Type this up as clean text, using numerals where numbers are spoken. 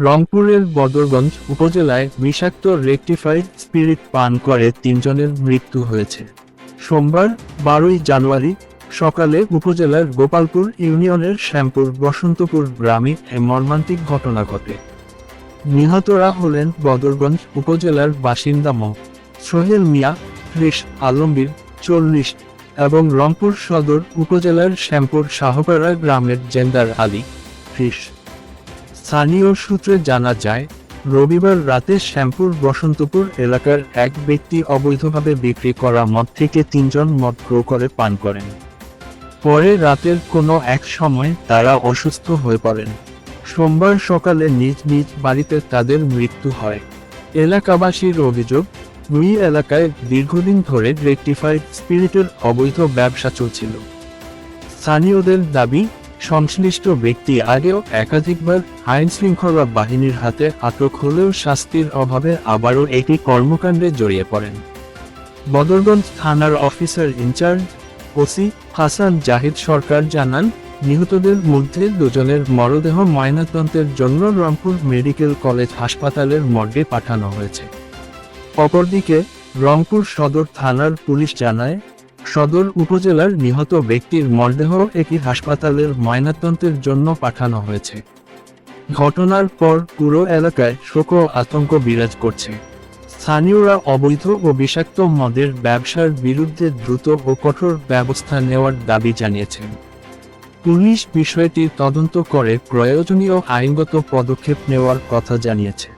রংপুরের বদরগঞ্জ উপজেলায় বিষাক্ত রেকটিফাইড স্পিরিট পান করে ৩ জনের মৃত্যু হয়েছে। সোমবার ১২ জানুয়ারি সকালে উপজেলার গোপালপুর ইউনিয়নের শ্যামপুর বসন্তপুর গ্রামে এ মর্মান্তিক ঘটনা ঘটে। নিহতরা হলেন বদরগঞ্জ উপজেলার বাসিন্দা মো. সোহেল মিয়া ৩০, আলমগীর ৪০ এবং রংপুর সদর উপজেলার শ্যামপুর শাহপাড়া গ্রামের জেন্দার আলী ৩০। স্থানীয় সূত্রে জানা যায়, রবিবার রাতে শ্যামপুর বসন্তপুর এলাকার এক ব্যক্তি অবৈধভাবে বিক্রি করা মদ থেকে ৩ জন মদ ক্রয় করে পান করেন। পরে রাতের কোনো এক সময় তারা অসুস্থ হয়ে পড়েন। সোমবার সকালে নিজ নিজ বাড়িতে তাদের মৃত্যু হয়। এলাকাবাসীর অভিযোগ, ওই এলাকায় দীর্ঘদিন ধরে রেকটিফাইড স্পিরিটের অবৈধ ব্যবসা চলছিল। স্থানীয়দের দাবি, সংশ্লিষ্ট ব্যক্তি আগেও একাধিকবার আইনশৃঙ্খলা বাহিনীর হাতে আটক হলেও শাস্তির অভাবে আবারও একই কর্মকাণ্ডে জড়িয়ে পড়েন। বদরগঞ্জ থানার officer in charge OC Hasan Zahid Sarkar জানান, নিহতদের মধ্যে 2 জনের মরদেহ ময়নাতদন্তের জন্য রংপুর মেডিকেল কলেজ হাসপাতালের মর্গে পাঠানো হয়েছে। অপরদিকে রংপুর সদর থানার পুলিশ জানায়, সদর উপজেলার নিহত ব্যক্তির মরদেহ একই হাসপাতালের ময়নাতদন্তের জন্য পাঠানো হয়েছে। ঘটনার পর পুরো এলাকায় শোক ও আতঙ্ক বিরাজ করছে। স্থানীয়রা অবৈধ ও বিষাক্ত মদের ব্যবসার বিরুদ্ধে দ্রুত ও কঠোর ব্যবস্থা নেওয়ার দাবি জানিয়েছেন। পুলিশ বিষয়টি তদন্ত করে প্রয়োজনীয় আইনগত পদক্ষেপ নেওয়ার কথা জানিয়েছে।